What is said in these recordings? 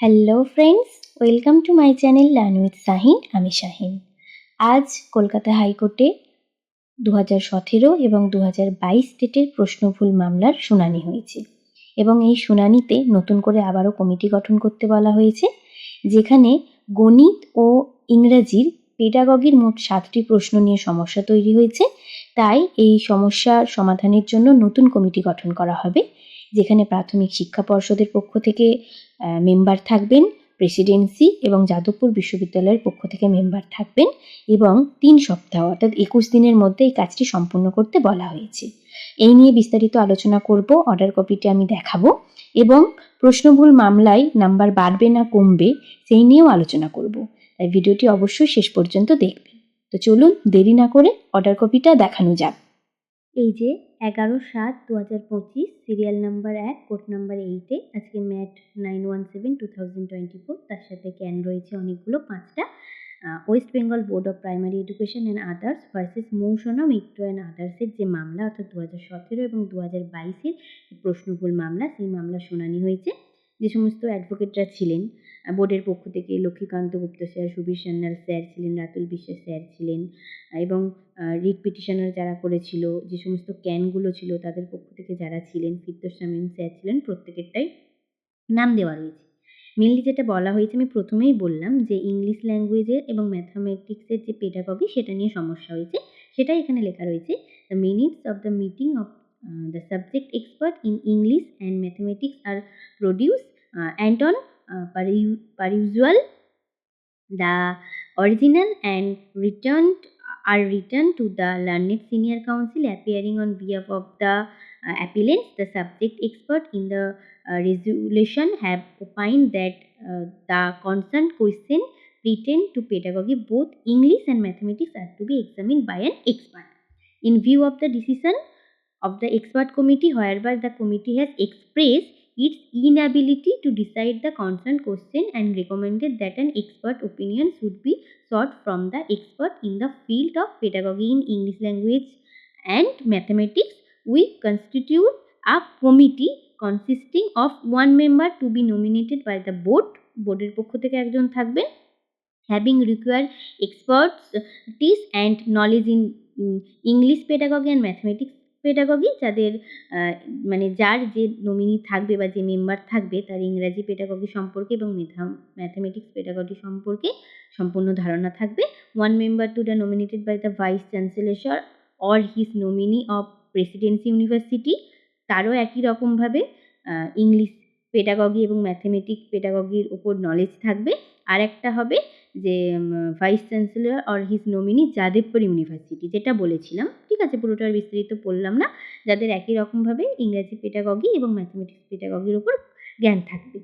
Hello friends, welcome to my channel learn with Shahin. আমি শাহিন। আজ কলকাতা হাইকোর্টে 2017 এবং 2022 ডেটের প্রশ্নভুল মামলার শুনানি হয়েছে এবং এই শুনানিতে নতুন করে আবারও কমিটি গঠন করতে বলা হয়েছে, যেখানে গণিত ও ইংরাজির পেডাগগির মোট 7টি প্রশ্ন নিয়ে সমস্যা তৈরি হয়েছে। তাই এই সমস্যার সমাধানের জন্য নতুন কমিটি গঠন করা হবে, যেখানে প্রাথমিক শিক্ষা পর্ষদের পক্ষ থেকে মেম্বার থাকবেন, প্রেসিডেন্সি এবং যাদবপুর বিশ্ববিদ্যালয়ের পক্ষ থেকে মেম্বার থাকবেন এবং 3 সপ্তাহ অর্থাৎ 21 দিনের মধ্যে এই কাজটি সম্পূর্ণ করতে বলা হয়েছে। এই নিয়ে বিস্তারিত আলোচনা করব, অর্ডার কপিটি আমি দেখাবো এবং প্রশ্নভুল মামলায় নাম্বার বাড়বে না কমবে সেই নিয়েও আলোচনা করব। তাই ভিডিওটি অবশ্যই শেষ পর্যন্ত দেখবেন। তো চলুন দেরি না করে অর্ডার কপিটা দেখানো যাক। এই যে 11/7/2025, সিরিয়াল নাম্বার 1, কোড নাম্বার 8-এ আজকে ম্যাট 9/17/2024, তার সাথে ক্যান রয়েছে অনেকগুলো, 5টা। West Bengal board of primary education and others versus মৌসনা মেট্রো অ্যান্ড আদার্সের যে মামলা, অর্থাৎ 2017 এবং 2022-এর প্রশ্নভুল মামলা, সেই মামলা শুনানি হয়েছে। যে সমস্ত অ্যাডভোকেটরা ছিলেন বোর্ডের পক্ষ থেকে, লক্ষ্মীকান্ত গুপ্ত স্যার, সুবীর সান্যাল স্যার ছিলেন, রাতুল বিশ্বাস স্যার ছিলেন এবং রিট পিটিশনার যারা করেছিল, যে সমস্ত ক্যানগুলো ছিল তাদের পক্ষ থেকে যারা ছিলেন, ফিরদৌস শামীম স্যার ছিলেন, প্রত্যেকেরটাই নাম দেওয়া রয়েছে। মেনলি যেটা বলা হয়েছে, আমি প্রথমেই বললাম যে ইংলিশ ল্যাঙ্গুয়েজের এবং ম্যাথামেটিক্সের যে পেডাগগি সেটা নিয়ে সমস্যা হয়েছে, সেটাই এখানে লেখা রয়েছে। The minutes of the meeting of the subject expert in English and mathematics are produce and on per usual. The original and are returned to the learned senior counsel appearing on behalf of the appellants. The subject expert in the resolution have opined that the concerned question pertain to pedagogy, both English and mathematics, are to be examined by an expert. In view of the decision of the expert committee, however, the committee has expressed its inability to decide the concerned question and recommended that an expert opinion should be sought from the expert in the field of pedagogy in English language and mathematics. We constitute a committee consisting of one member to be nominated by the board. বোর্ডের পক্ষ থেকে একজন থাকবেন, having required expertise and knowledge in English pedagogy and mathematics pedagogy, যাদের মানে যার যে nominee থাকবে বা যে মেম্বার থাকবে তার ইংরাজি পেডাগগি সম্পর্কে এবং ম্যাথামেটিক্স পেডাগগি সম্পর্কে সম্পূর্ণ ধারণা থাকবে। One member to the nominated by the vice chancellor or his nominee of Presidency University, তারও একই রকমভাবে ইংলিশ পেডাগগি এবং ম্যাথামেটিক্স পেডাগগির ওপর নলেজ থাকবে। আর একটা হবে যে vice chancellor or his nominee Jadavpur University, যেটা বলেছিলাম, ঠিক আছে, পুরোটার বিস্তারিত বললাম না, যাদের একই রকমভাবে ইংরাজি পেডাগগি এবং ম্যাথামেটিক্স পেডাগগির উপর জ্ঞান থাকবে।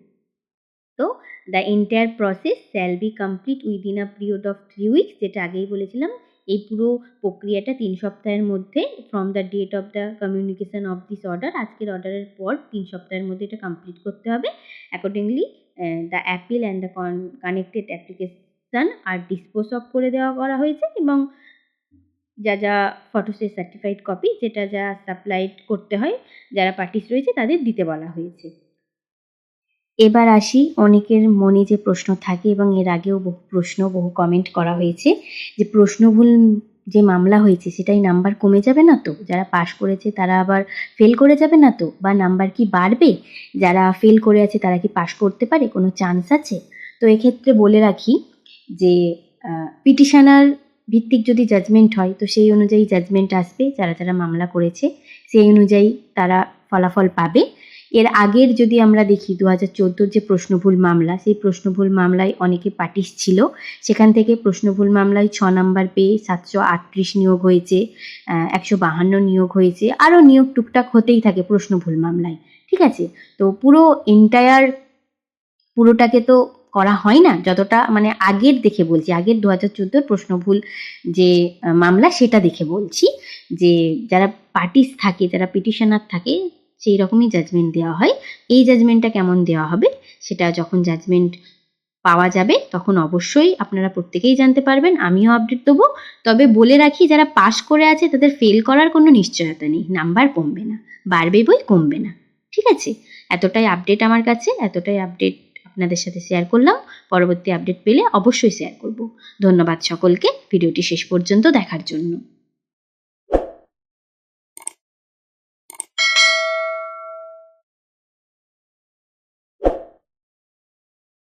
তো the entire process shall be complete within a period of 3 weeks, যেটা আগেই বলেছিলাম। এই পুরো প্রক্রিয়াটা 3 সপ্তাহের মধ্যে from the date of the communication of this order, আজকের অর্ডারের পর 3 সপ্তাহের মধ্যে এটা কমপ্লিট করতে হবে। Accordingly the appeal and the connected application are dispose of করে দেওয়া করা হয়েছে এবং যা যা ফটোস্টেট সার্টিফাইড কপি, যেটা যা সাপ্লাইড করতে হয় যারা পার্টিস রয়েছে তাদের দিতে বলা হয়েছে। এবার আসি, অনেকের মনে যে প্রশ্ন থাকে এবং এর আগেও বহু প্রশ্ন, বহু কমেন্ট করা হয়েছে যে প্রশ্নভুল যে মামলা হয়েছে সেটাই নাম্বার কমে যাবে না তো, যারা পাশ করেছে তারা আবার ফেল করে যাবে না তো, বা নাম্বার কি বাড়বে, যারা ফেল করে আছে তারা কি পাশ করতে পারে, কোনো চান্স আছে? তো এক্ষেত্রে বলে রাখি যে পিটিশনার ভিত্তিক যদি জাজমেন্ট হয় তো সেই অনুযায়ী জাজমেন্ট আসবে, যারা যারা মামলা করেছে সেই অনুযায়ী তারা ফলাফল পাবে। এর আগের যদি আমরা দেখি 2014 যে প্রশ্নভুল মামলা, সেই প্রশ্নভুল মামলায় অনেকে পার্টিস ছিল, সেখান থেকে প্রশ্নভুল মামলায় 6 নাম্বার পেয়ে 738 নিয়োগ হয়েছে, 152 নিয়োগ হয়েছে, আরও নিয়োগ টুকটাক হতেই থাকে প্রশ্নভুল মামলায়, ঠিক আছে। তো পুরোটাকে তো করা হয় না, যতটা মানে আগের দেখে বলছি, আগের 2014 প্রশ্নভুল যে মামলা সেটা দেখে বলছি, যে যারা পার্টিস থাকে, যারা পিটিশনার থাকে, সেই রকমই জাজমেন্ট দেওয়া হয়। এই জাজমেন্টটা কেমন দেওয়া হবে সেটা যখন জাজমেন্ট পাওয়া যাবে তখন অবশ্যই আপনারা প্রত্যেকেই জানতে পারবেন, আমিও আপডেট দেবো। তবে বলে রাখি, যারা পাশ করে আছে তাদের ফেল করার কোনো নিশ্চয়তা নেই, নাম্বার কমবে না, বাড়বে বই কমবে না, ঠিক আছে। এতটাই আপডেট আমার কাছে, এতটাই আপডেট আপনাদের সাথে শেয়ার করলাম। পরবর্তী আপডেট পেলে অবশ্যই শেয়ার করব। ধন্যবাদ সকলকে ভিডিওটি শেষ পর্যন্ত দেখার জন্য।